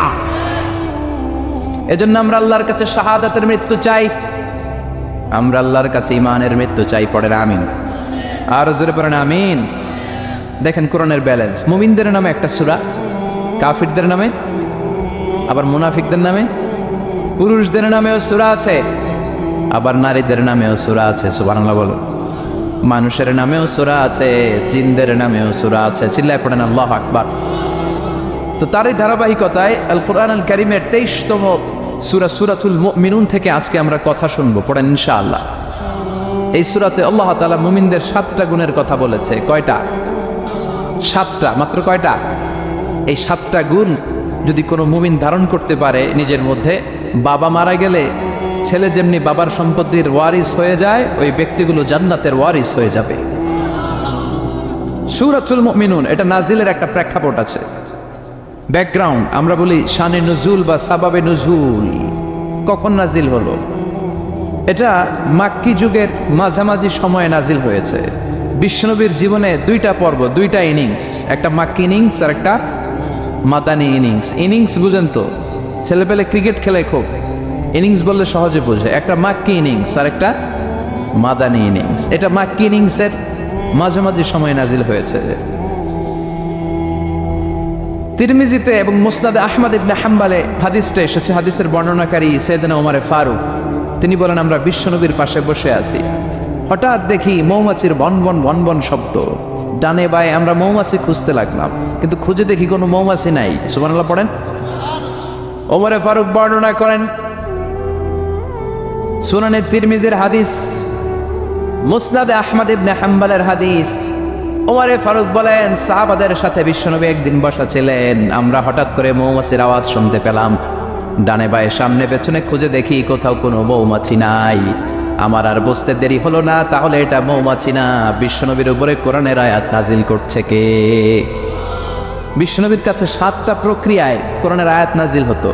এজন্য আমরা আল্লাহর কাছে শাহাদাতের মৃত্যু চাই, আমরা আল্লাহর কাছে ঈমানের মৃত্যু চাই। পড়েন আমিন, আর জোরে পড়েন আমিন। দেখেন কোরআনের ব্যালেন্স। মুমিনদের নামে একটা সূরা, কাফিরদের নামে, আবার মুনাফিকদের নামে, পুরুষদের নামেও সূরা আছে, আবার নারীদের নামেও সূরা আছে। সুবহানাল্লাহ বলো। মানুষের নামেও সূরা আছে, জিনদের নামেও সূরা আছে। চিল্লায় পড়েন আল্লাহু আকবার। তো তো তারই ধারাবাহিকতায় আল কোরআন আল কারীমের 23তম সূরা সূরাতুল মুমিনুন থেকে আজকে আমরা কথা শুনবো, পড়েন ইনশাআল্লাহ। এই সূরাতে আল্লাহ তাআলা মুমিনদের 7টা গুণের কথা বলেছে। কয়টা? 7টা। মাত্র কয়টা? এই 7টা গুণ যদি কোনো মুমিন ধারণ করতে পারে নিজের মধ্যে, বাবা মারা গেলে ছেলে যেমনি বাবার সম্পত্তির ওয়ারিস হয়ে যায়, ওই ব্যক্তিগুলো জান্নাতের ওয়ারিস হয়ে যাবে। সূরাতুল মুমিনুন এটা নাজিলের একটা প্রেক্ষাপট আছে, ব্যাকগ্রাউন্ড। আমরা বলি শানে নুজুল বা সাবাবে নুজুল। কখন নাজিল হলো? এটা মাক্কি যুগের মাঝামাঝি সময়ে নাজিল হয়েছে। বিশ্বনবীর জীবনে 2টা পর্ব, 2টা ইনিংস, একটা মাক্কি ইনিংস আর একটা মাদানী ইনিংস। ইনিংস বুঝেন তো, ছেলেপেলে ক্রিকেট খেলে খুব, ইনিংস বললে সহজে বোঝে। একটা মাক্কি ইনিংস আর একটা মাদানী ইনিংস। এটা মাক্কি ইনিংসের মাঝামাঝি সময়ে নাজিল হয়েছে। তিরমিজিতে এবং মুসনাদে আহমদ ইবনে হাম্বলে হাদিসটা এসেছে। হাদিসের বর্ণনাকারী সাইয়েদনা ওমর ফারুক, তিনি বলেন আমরা বিশ্বনবীর পাশে বসে আছি, হঠাৎ দেখি মৌমাছির বনবন বনবন শব্দ। ডানে বায়ে আমরা মৌমাছি খুঁজতে লাগলাম, কিন্তু খুঁজে দেখি কোনো মৌমাছি নাই। সুবহানাল্লাহ পড়েন। ওমর ফারুক বর্ণনা করেন, সুনানে তিরমিজির হাদিস, মুসনাদে আহমদ ইবনে হাম্বলের হাদিস। ওমর ফারুক বলেন সাহাবাদের সাথে বিশ্বনবী একদিন বসা ছিলেন, আমরা হঠাৎ করে মৌমাছির আওয়াজ শুনতে পেলাম। ডানে বায়ে সামনে পেছনে খুঁজে দেখি কোথাও কোনো মৌমাছি নাই। আমার আর বুঝতে দেরি হলো না, তাহলে এটা মৌমাছি না, বিশ্বনবীর উপরে কোরআনের আয়াত নাজিল করছে কে? বিশ্বনবীর কাছে 7টা প্রক্রিয়ায় কোরআনের আয়াত নাজিল হতো।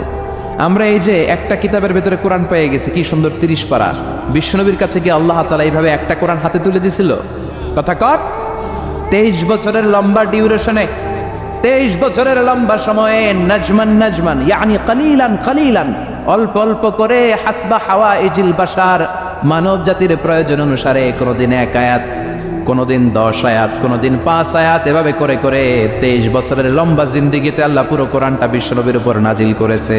আমরা এই যে একটা কিতাবের ভেতরে কোরআন পেয়ে গেছি, কি সুন্দর 30 পারা। বিশ্বনবীর কাছে কি আল্লাহ তাআলা এইভাবে একটা কোরআন হাতে তুলে দিছিল? কথা কর। 23 বছরের লম্বা ডিউরেশনে, 23 বছরের লম্বা সময়ে নাজমান নাজমান ইয়ানি কালিলান কালিলান, অল্প অল্প করে হাসবা হাওয়াইজিল বাশার, মানব জাতির প্রয়োজন অনুসারে কোনোদিন 1 আয়াত, কোনোদিন 10 আয়াত, কোনোদিন 5 আয়াত, এভাবে করে করে 23 বছরের লম্বা জিন্দেগিতে আল্লাহ পুরো কোরআনটা বিশ্বনবীর উপর নাজিল করেছে।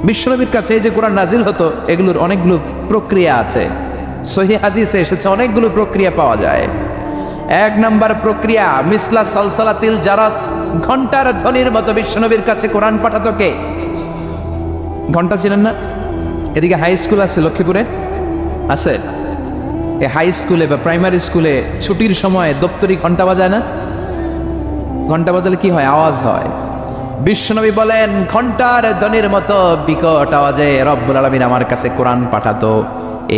বিশ্বনবীর কাছে এই যে কোরআন নাজিল হতো, এগুলোর অনেকগুলো প্রক্রিয়া আছে। সহিহ হাদিসে এসেছে অনেকগুলো প্রক্রিয়া পাওয়া যায়। 1 নাম্বার প্রক্রিয়া মিসলা সালসালাতিল জারাস, ঘন্টার ধ্বনির মতো বিশ্বনবীর কাছে কোরআন পাঠাতো কে? ঘন্টা ছিলেন না? এদিকে হাই স্কুল আছে লক্ষ্মীপুরে, আছে? এই হাই স্কুলে বা প্রাইমারি স্কুলে ছুটির সময় দপ্তরি ঘন্টা বাজায় না? ঘন্টা বাজালে কি হয়? আওয়াজ হয়। বিশ্বনবী বলেন ঘন্টার ধ্বনির মতো বিকট আওয়াজে রব্বুল আলামিন আমার কাছে কোরআন পাঠাতো।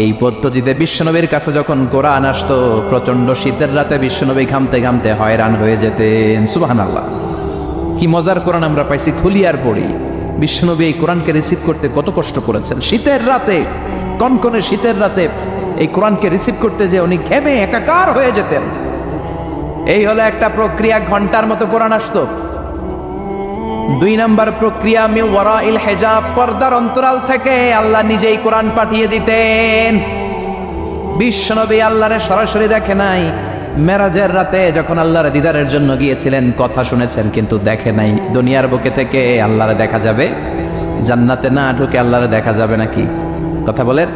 এই পদ্ধতিতে বিশ্বনবীর কাছে যখন কোরআন আসতো, প্রচন্ড শীতের রাতে বিশ্বনবী ঘামতে ঘামতে হয়রান হয়ে যেতেন। সুবহানাল্লাহ, কি মজার কোরআন আমরা পাইছি, খুলি আর পড়ি। বিশ্বনবী এই কোরআনকে রিসিভ করতে কত কষ্ট করেছেন। শীতের রাতে, কনকনে শীতের রাতে এই কোরআনকে রিসিভ করতে যে উনি ঘেমে একাকার হয়ে যেতেন। এই হলো একটা প্রক্রিয়া, ঘন্টার মতো কোরআন আসতো। 2 নাম্বার প্রক্রিয়া মিন ওয়ারাইল হিজাব, পর্দার অন্তরাল থেকে আল্লাহ নিজেই কোরআন পাঠিয়ে দিতেন। বিশ্বনবী আল্লাহরে সরাসরি দেখে নাই। মেরাজের রাতে যখন আল্লাহর দিদারের জন্য গিয়েছিলেন, কথা শুনেছেন কিন্তু দেখে নাই। দুনিয়ার বুকে থেকে আল্লাহরে দেখা যাবে, জান্নাতে না ঢুকে আল্লাহরে দেখা যাবে নাকি? কথা বলেন।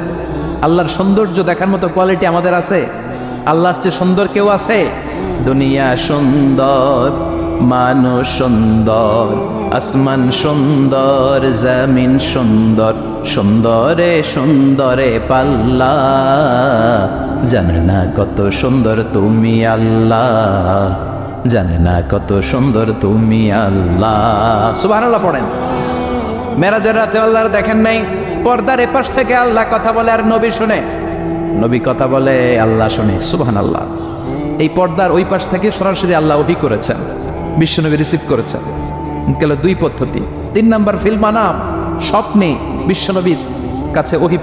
আল্লাহর সৌন্দর্য দেখার মতো কোয়ালিটি আমাদের আছে? আল্লাহর চেয়ে সুন্দর কেউ আছে? দুনিয়া সুন্দর, মানুষ সুন্দর, আসমান সুন্দর, জমিন সুন্দর, সুন্দরে সুন্দরে পাল্লা, জানে না কত সুন্দর তুমি আল্লাহ, জানে না কত সুন্দর তুমি আল্লাহ। সুবহানাল্লাহ পড়েন। মেরাজের রাতে আল্লাহর দেখেন নাই, পর্দার এপাশ থেকে আল্লাহ কথা বলে আর নবী শুনে, নবী কথা বলে আল্লাহ শুনে। সুবহানাল্লাহ। এই পর্দার ওই পাশ থেকে সরাসরি আল্লাহ ওহী করেছেন, বিশ্বনবী রিসিভ করেছেন। গেল 2 পদ্ধতি। 3 নাম্বার ফিল মানাম, স্বপ্নে বিশ্বনবীর কাছে ওহী